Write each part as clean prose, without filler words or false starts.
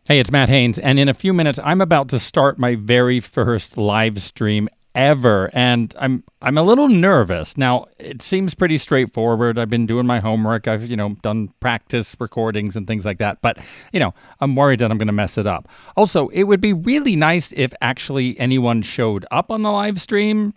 Hey, it's Matt Haynes, and in a few minutes, I'm about to start my very first live stream ever, and I'm a little nervous. Now, it seems pretty straightforward. I've been doing my homework. I've, done practice recordings and things like that, but, I'm worried that I'm going to mess it up. Also, it would be really nice if actually anyone showed up on the live stream.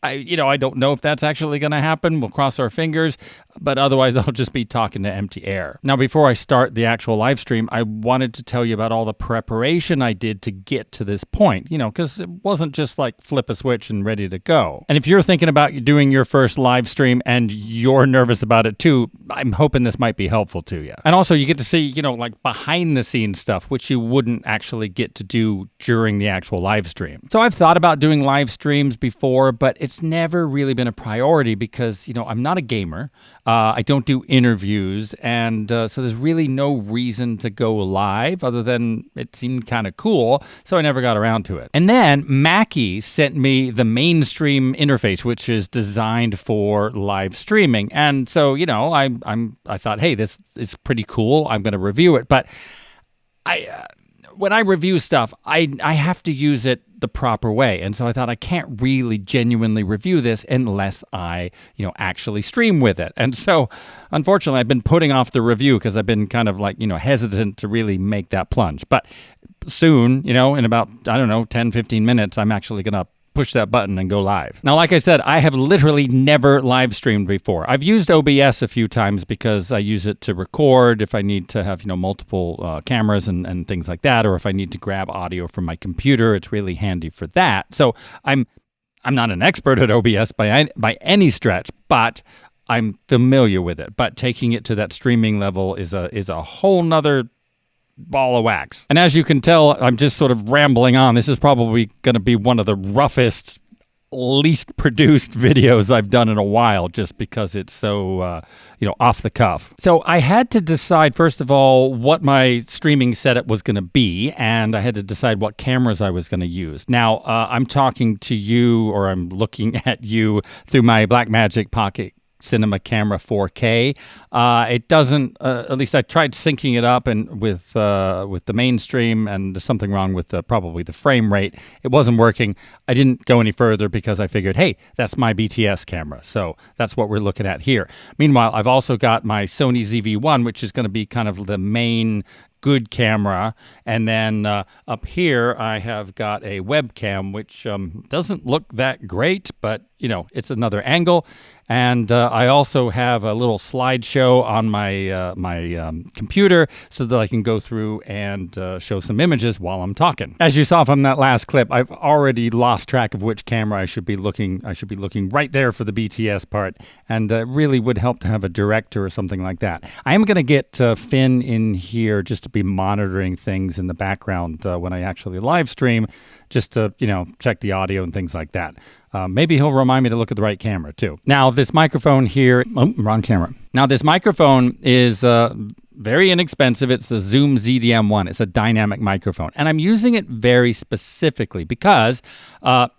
I don't know if that's actually going to happen. We'll cross our fingers, but otherwise I'll just be talking to empty air. Now, before I start the actual live stream, I wanted to tell you about all the preparation I did to get to this point, because it wasn't just like flip a switch and ready to go. And if you're thinking about doing your first live stream and you're nervous about it too, I'm hoping this might be helpful to you. And also you get to see, like behind the scenes stuff, which you wouldn't actually get to do during the actual live stream. So I've thought about doing live streams before, but it's never really been a priority because, I'm not a gamer. I don't do interviews, and so there's really no reason to go live other than it seemed kind of cool, so I never got around to it. And then Mackie sent me the MainStream interface, which is designed for live streaming. And so, I thought, hey, this is pretty cool. I'm going to review it, but when I review stuff, I have to use it the proper way. And so I thought I can't really genuinely review this unless I, actually stream with it. And so unfortunately, I've been putting off the review because I've been kind of like, hesitant to really make that plunge. But soon, in about, 10, 15 minutes, I'm actually going to push that button and go live. Now, like I said, I have literally never live streamed before. I've used OBS a few times because I use it to record if I need to have, multiple cameras and things like that, or if I need to grab audio from my computer, it's really handy for that. So I'm not an expert at OBS by any stretch, but I'm familiar with it. But taking it to that streaming level is a whole nother ball of wax. And as you can tell, I'm just sort of rambling on. This is probably going to be one of the roughest, least produced videos I've done in a while just because it's so, off the cuff. So I had to decide, first of all, what my streaming setup was going to be, and I had to decide what cameras I was going to use. Now, I'm talking to you, or I'm looking at you through my Blackmagic Pocket Cinema Camera 4K. It doesn't, at least I tried syncing it up and with the MainStream, and there's something wrong with probably the frame rate. It wasn't working. I didn't go any further because I figured, hey, that's my BTS camera. So that's what we're looking at here. Meanwhile, I've also got my Sony ZV-1, which is going to be kind of the main good camera. And then up here, I have got a webcam, which doesn't look that great, but it's another angle. And I also have a little slideshow on my computer so that I can go through and show some images while I'm talking. As you saw from that last clip, I've already lost track of which camera I should be looking. I should be looking right there for the BTS part, and it really would help to have a director or something like that. I am going to get Finn in here just to be monitoring things in the background when I actually live stream, just to, check the audio and things like that. Maybe he'll remind me to look at the right camera too. Now, this microphone here, wrong camera. Now, this microphone is very inexpensive. It's the Zoom ZDM1. It's a dynamic microphone. And I'm using it very specifically because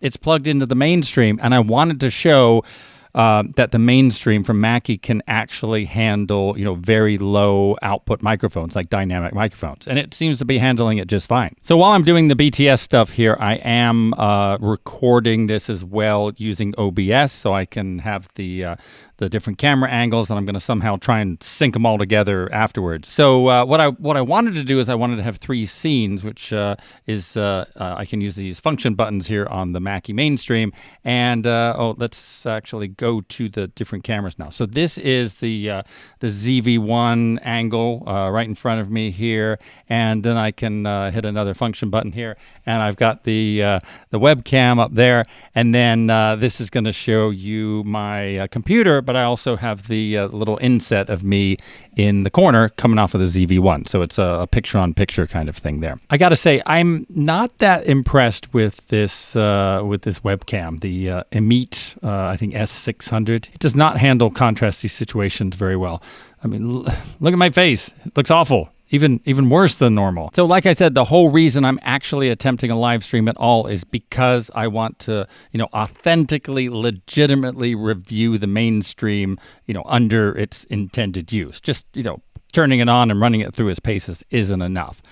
it's plugged into the MainStream, and I wanted to show that the MainStream from Mackie can actually handle, very low output microphones, like dynamic microphones. And it seems to be handling it just fine. So while I'm doing the BTS stuff here, I am recording this as well using OBS, so I can have the different camera angles, and I'm going to somehow try and sync them all together afterwards. So what I wanted to do is I wanted to have 3 scenes, which is I can use these function buttons here on the Mackie MainStream. And let's actually go to the different cameras now. So this is the ZV-1 angle right in front of me here, and then I can hit another function button here, and I've got the webcam up there, and then this is going to show you my computer, but I also have the little inset of me in the corner coming off of the ZV-1. So it's a picture-on-picture kind of thing there. I got to say, I'm not that impressed with this webcam, the Emete, I think S600. It does not handle contrasty situations very well. I mean, look at my face. It looks awful. Even worse than normal. So like I said, the whole reason I'm actually attempting a live stream at all is because I want to, authentically, legitimately review the MainStream, under its intended use. Just, turning it on and running it through his paces isn't enough.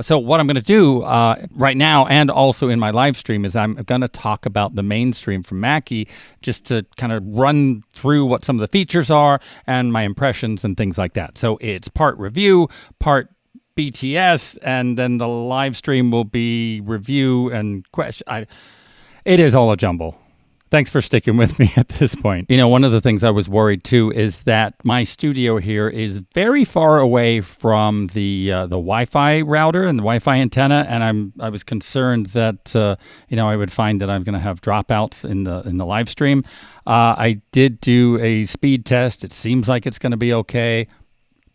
So what I'm going to do right now, and also in my live stream, is I'm going to talk about the MainStream from Mackie, just to kind of run through what some of the features are and my impressions and things like that. So it's part review, part BTS, and then the live stream will be review and question. It is all a jumble. Thanks for sticking with me at this point. You know, one of the things I was worried too is that my studio here is very far away from the Wi-Fi router and the Wi-Fi antenna, and I was concerned that I would find that I'm going to have dropouts in the live stream. I did do a speed test. It seems like it's going to be okay.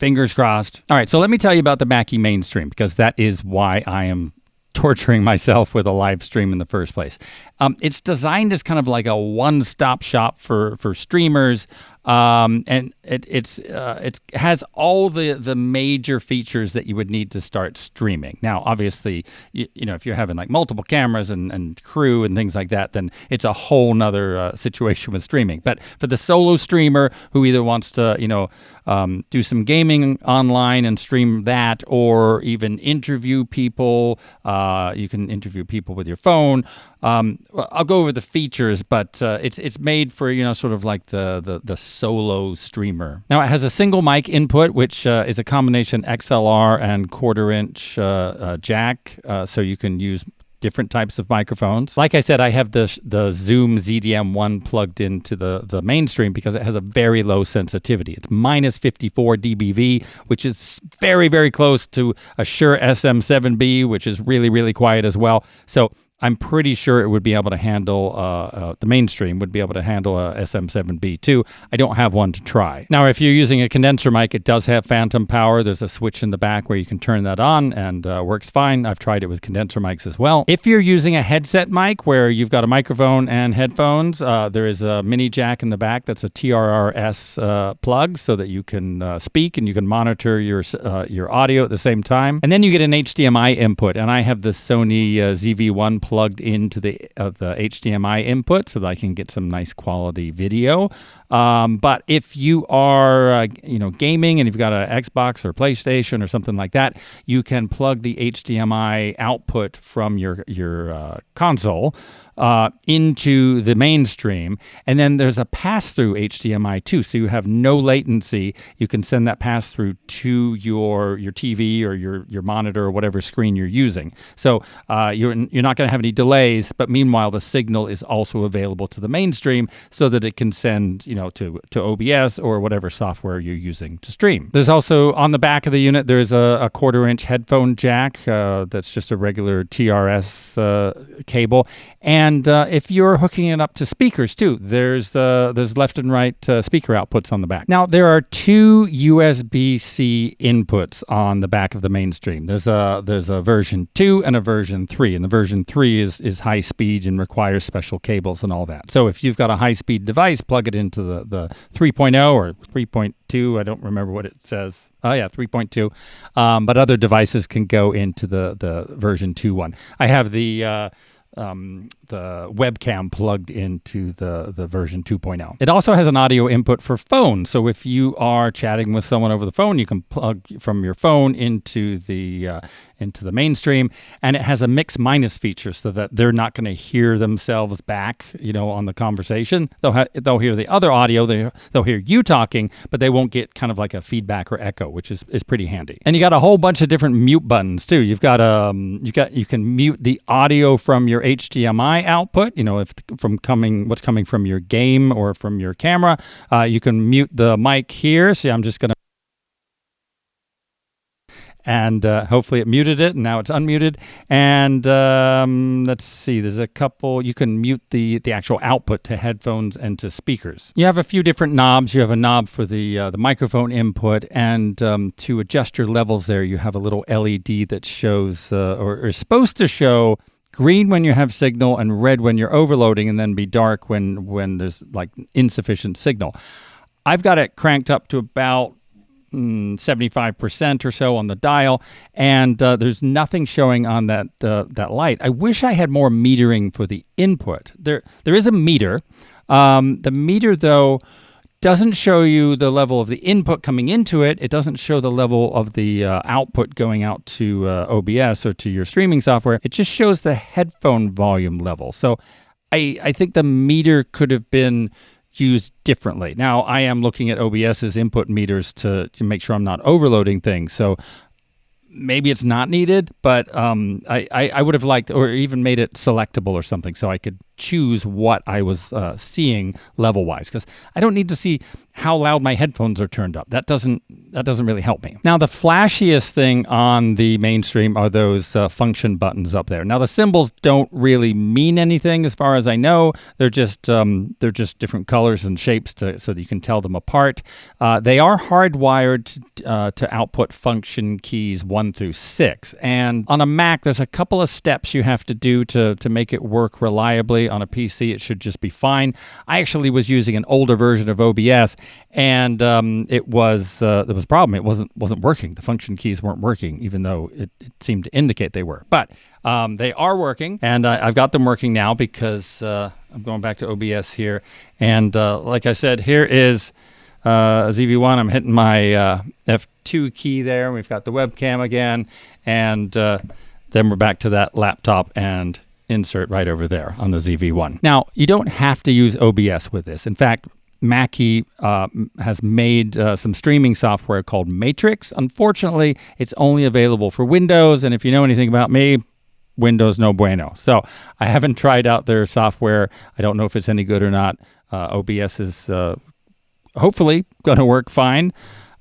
Fingers crossed. All right, so let me tell you about the Mackie MainStream, because that is why I am torturing myself with a live stream in the first place. It's designed as kind of like a one-stop shop for streamers, and it has all the major features that you would need to start streaming. Now, obviously, you know, if you're having like multiple cameras and crew and things like that, then it's a whole nother situation with streaming. But for the solo streamer who either wants to, do some gaming online and stream that, or even interview people, you can interview people with your phone. I'll go over the features, but it's made for, sort of like the solo streamer. Now, it has a single mic input, which is a combination XLR and 1/4" jack, so you can use different types of microphones. Like I said, I have the Zoom ZDM1 plugged into the MainStream because it has a very low sensitivity. It's minus 54 dBV, which is very, very close to a Shure SM7B, which is really, really quiet as well. So I'm pretty sure it would be able to handle, the MainStream would be able to handle a SM7B too. I don't have one to try. Now, if you're using a condenser mic, it does have phantom power. There's a switch in the back where you can turn that on, and works fine. I've tried it with condenser mics as well. If you're using a headset mic where you've got a microphone and headphones, there is a mini jack in the back that's a TRRS plug, so that you can speak and you can monitor your audio at the same time. And then you get an HDMI input, and I have the Sony ZV-1 plugged into the HDMI input so that I can get some nice quality video. But if you are, gaming and you've got an Xbox or PlayStation or something like that, you can plug the HDMI output from your console into the MainStream, and then there's a pass-through HDMI too, so you have no latency. You can send that pass-through to your TV or your monitor or whatever screen you're using. So you're not going to have any delays, but meanwhile the signal is also available to the MainStream so that it can send to OBS or whatever software you're using to stream. There's also on the back of the unit there's a 1/4" headphone jack that's just a regular TRS cable. And if you're hooking it up to speakers too, there's left and right speaker outputs on the back. Now, there are two USB-C inputs on the back of the MainStream. There's a version 2 and a version 3, and the version 3 is high speed and requires special cables and all that. So if you've got a high-speed device, plug it into the 3.0 or 3.2. I don't remember what it says. Oh yeah, 3.2. But other devices can go into the version 2 one. I have the webcam plugged into the version 2.0. It also has an audio input for phone. So if you are chatting with someone over the phone, you can plug from your phone into the MainStream, and it has a mix minus feature so that they're not going to hear themselves back, on the conversation. They'll hear the other audio. They'll hear you talking, but they won't get kind of like a feedback or echo, which is pretty handy. And you got a whole bunch of different mute buttons too. You've got you can mute the audio from your HDMI output, what's coming from your game or from your camera. You can mute the mic here. See, I'm just going to, and hopefully it muted it, and now it's unmuted. And let's see, there's a couple, you can mute the actual output to headphones and to speakers. You have a few different knobs. You have a knob for the microphone input, and to adjust your levels there, you have a little LED that shows, or is supposed to show, green when you have signal and red when you're overloading, and then be dark when there's like insufficient signal. I've got it cranked up to about 75% or so on the dial, and there's nothing showing on that light. I wish I had more metering for the input. There is a meter. The meter, though, doesn't show you the level of the input coming into it. It doesn't show the level of the output going out to OBS or to your streaming software. It just shows the headphone volume level. So I think the meter could have been used differently. Now, I am looking at OBS's input meters to make sure I'm not overloading things. So maybe it's not needed, but I would have liked, or even made it selectable or something, so I could choose what I was seeing level-wise, because I don't need to see how loud my headphones are turned up. That doesn't really help me. Now, the flashiest thing on the MainStream are those function buttons up there. Now, the symbols don't really mean anything as far as I know. They're just different colors and shapes so that you can tell them apart. They are hardwired to output function keys 1 through 6. And on a Mac, there's a couple of steps you have to do to make it work reliably. On a PC, it should just be fine. I actually was using an older version of OBS, and there was a problem. It wasn't working. The function keys weren't working, even though it seemed to indicate they were. But they are working, and I've got them working now because I'm going back to OBS here. And like I said, here is ZV-1. I'm hitting my F2 key there. We've got the webcam again, and then we're back to that laptop and insert right over there on the ZV-1. Now, you don't have to use OBS with this. In fact, Mackie has made some streaming software called Matrix. Unfortunately, it's only available for Windows, and if you know anything about me, Windows no bueno. So I haven't tried out their software. I don't know if it's any good or not. OBS is hopefully going to work fine.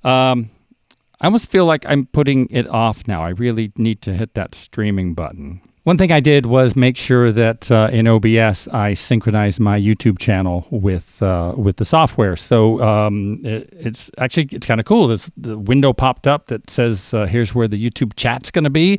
I almost feel like I'm putting it off now. I really need to hit that streaming button. One thing I did was make sure that in OBS I synchronized my YouTube channel with the software. So it's kind of cool. The window popped up that says here's where the YouTube chat's going to be.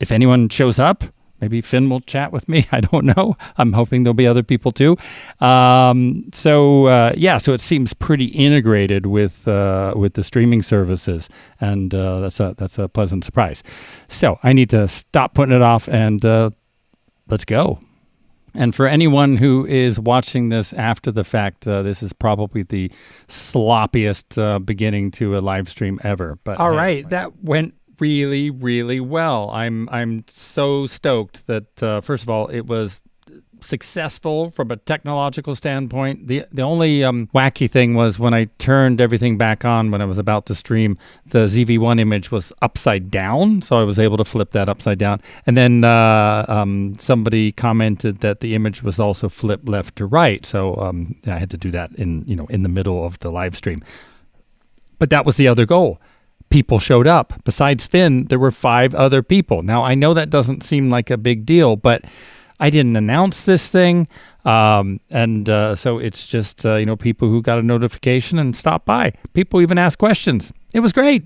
If anyone shows up, maybe Finn will chat with me. I don't know. I'm hoping there'll be other people too. So it seems pretty integrated with the streaming services, and that's a pleasant surprise. So I need to stop putting it off and let's go. And for anyone who is watching this after the fact, this is probably the sloppiest beginning to a live stream ever. But all right, that went really, really well. I'm so stoked that first of all, it was successful from a technological standpoint. The only wacky thing was when I turned everything back on when I was about to stream, the ZV-1 image was upside down, so I was able to flip that upside down. And then somebody commented that the image was also flipped left to right, so I had to do that in the middle of the live stream. But that was the other goal. People showed up. Besides Finn, there were 5 other people. Now, I know that doesn't seem like a big deal, but I didn't announce this thing. So it's just, people who got a notification and stopped by. People even asked questions. It was great.